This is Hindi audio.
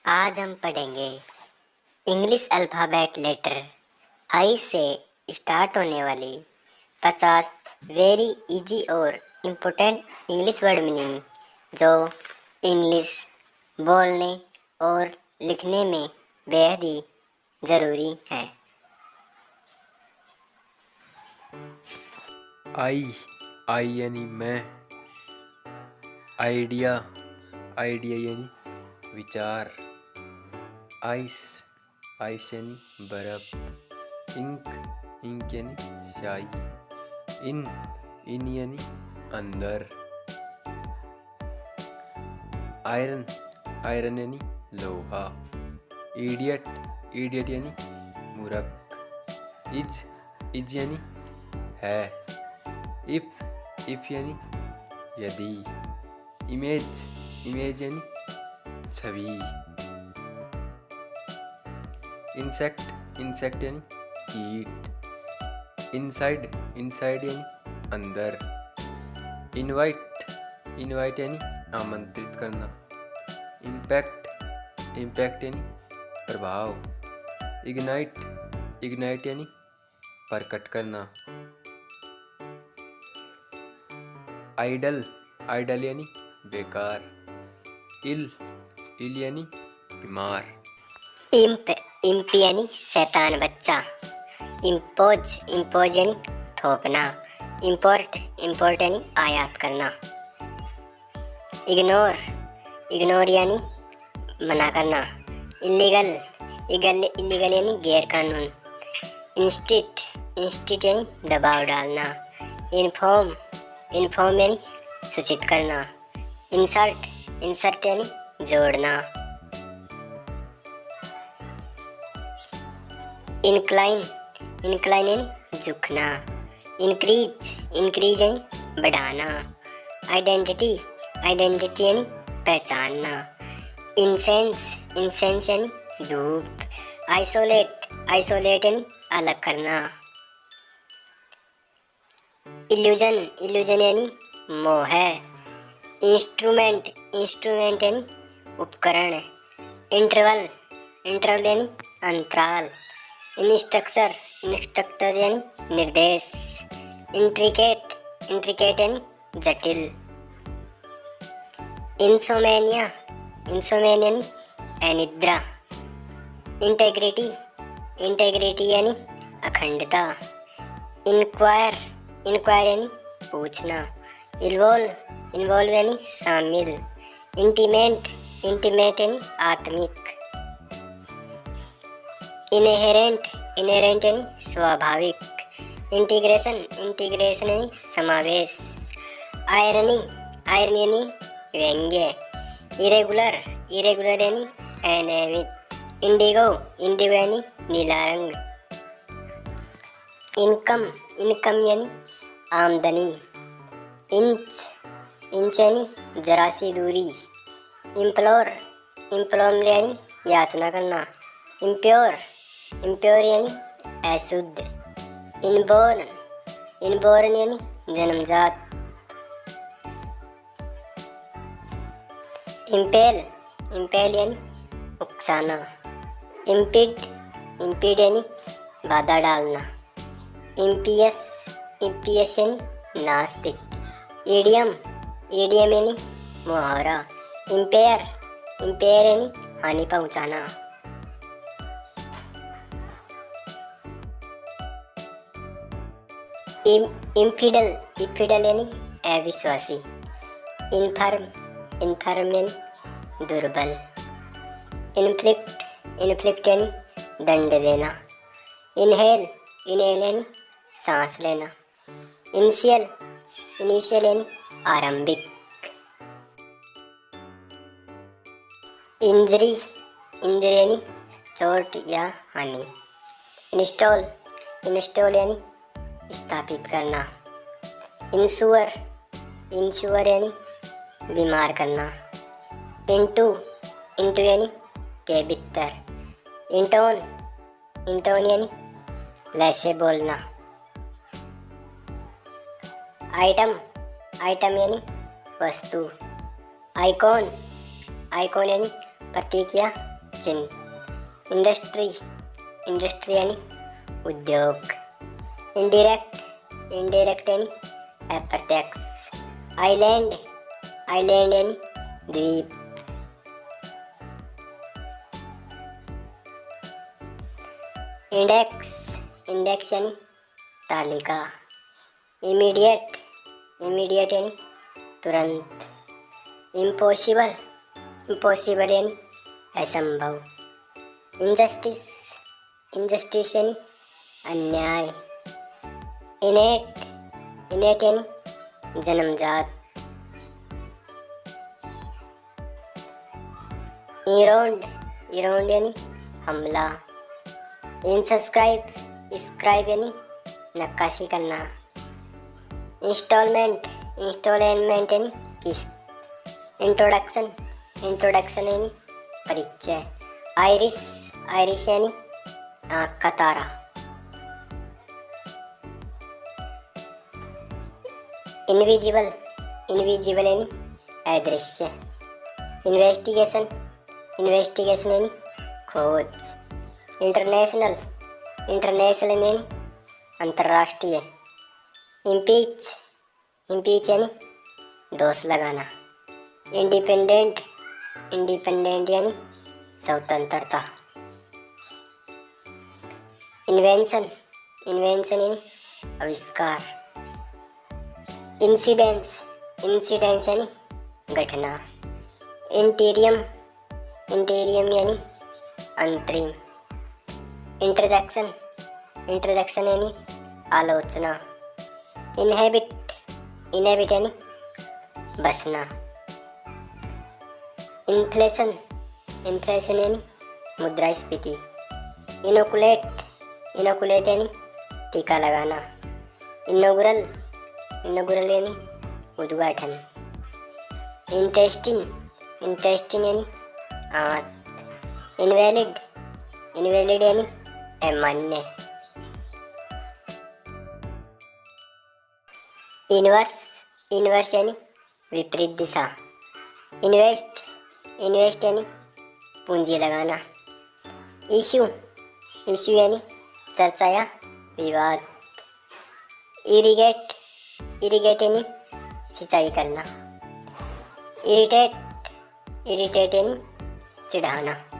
आज हम पढ़ेंगे इंग्लिश अल्फ़ाबेट लेटर आई से स्टार्ट होने वाली 50 वेरी इजी और इम्पोर्टेंट इंग्लिश वर्ड मीनिंग जो इंग्लिश बोलने और लिखने में बेहद ही ज़रूरी है। आई यानी मैं, आइडिया यानी विचार, आइस यानी बर्फ, इंक यानी स्याही, इन यानी अंदर, आयरन यानी लोहा, इडियट यानी मूर्ख, इज यानी है, इफ यानी यदि, इमेज यानी छवि, इंसेक्ट यानी कीट, इनसाइड यानी अंदर, इनवाइट यानी आमंत्रित करना, इम्पैक्ट यानी प्रभाव, इग्नाइट यानी प्रकट करना, आइडल यानी बेकार, इल यानी बीमार, इम्प यानी शैतान बच्चा, इम्पोज यानी थोपना, इम्पोर्ट यानी आयात करना, इग्नोर यानी मना करना, इलीगल यानी गैर कानून, इंस्टिट यानी दबाव डालना, इन्फॉर्म यानी सूचित करना, इंसर्ट यानी जोड़ना, इंक्लाइन यानी झुकना, इंक्रीज यानी बढ़ाना, आइडेंटिटी यानी पहचानना, इंसेंस यानी धूप, आइसोलेट यानी अलग करना, इल्यूजन यानी मोह, इंस्ट्रूमेंट यानी उपकरण, इंटरवल यानी अंतराल, इंस्ट्रक्टर यानी निर्देश, इंट्रिकेट यानी जटिल, इंसोमेनिया यानी अनिद्रा, इंटेग्रिटी यानी अखंडता, इंक्वायर यानी पूछना, इन्वॉल्व यानी शामिल, इंटीमेट यानी आत्मिक, इनहेरेंट यानी स्वाभाविक, इंटीग्रेशन यानी समावेश, आयरनी यानी व्यंग्य, इरेगुलर यानी अनियमित, इंडिगो यानी नीला रंग, इनकम यानी आमदनी, इंच यानी जरा सी दूरी, इम्प्लोर यानी याचना करना, इम्प्योर यानी अशुद्ध, इनबोर्न यानी जन्मजात, इम्पेल यानी उकसाना, इम्पीड यानी बाधा डालना, इम्पियस यानी नास्तिक, ईडियम यानी मुहावरा, इम्पेयर यानी हानि पहुंचाना, इन्फिडल यानी अविश्वासी, इन्फर्म यानी दुर्बल, इन्फ्लिक्ट यानी दंड देना, इनहेल यानी सांस लेना, इनिशियल यानी आरंभिक, इंजरी यानी चोट या हानि, इंस्टॉल यानी स्थापित करना, इंश्योर यानी बीमार करना, इंटू यानी के भीतर, इंटोन यानी लैसे बोलना, आइटम यानी वस्तु, आइकॉन यानी प्रतीक या चिन्ह। इंडस्ट्री, इंडस्ट्री यानी उद्योग। इंडिरेक्ट, इंडिरेक्ट यानी अप्रत्यक्ष। आइलैंड, आइलैंड यानी द्वीप। इंडेक्स, इंडेक्स यानी तालिका। इमीडिएट, इमीडिएट यानी तुरंत। इम्पॉसिबल, इम्पॉसिबल यानी असंभव। इनजस्टिस, इनजस्टिस यानी अन्याय। इनेट, इनेट यानी जन्मजात। इरोंड, इरोंड यानी हमला। इनसब्सक्राइब, स्क्राइब यानी नक्काशी करना। इंस्टॉलमेंट, इंस्टॉलमेंट यानी किस्त। इंट्रोडक्शन, इंट्रोडक्शन यानी परिचय। आइरिस, आइरिस यानी आँख का तारा। इनविजिबल, इनविजिबल यानी अदृश्य। इन्वेस्टिगेशन, इन्वेस्टिगेशन यानी खोज। इंटरनेशनल, इंटरनेशनल यानी अंतर्राष्ट्रीय। इम्पीच, इम्पीच यानी दोष लगाना। इंडिपेंडेंट, इंडिपेंडेंट यानी स्वतंत्रता। इन्वेंशन, इन्वेंशन यानी आविष्कार। इंसिडेंस, इंसिडेंस यानी घटना। इंटीरियम, इंटीरियम यानी अंतरिम। इंटरजेक्शन, इंटरजेक्शन यानी आलोचना। इनहेबिट, इनहेबिट यानी बसना। इन्फ्लेशन, इन्फ्लेशन यानी मुद्रास्फीति। इनोकुलेट, इनोकुलेट यानी टीका लगाना। इनॉग्रल, इनॉग्रल यानी उद्घाटन। इंटेस्टिन, इंटेस्टिन यानी आंत। इनवैलिड, इनवैलिड यानी अमान्य। इनवर्स, इनवर्स यानी विपरीत दिशा। इन्वेस्ट, इन्वेस्ट यानी पूंजी लगाना। इशू, इशू यानी चर्चा या विवाद। इरिगेट, इरिगेट यानी सिंचाई करना। इरिटेट, इरिटेट यानी चिढ़ाना।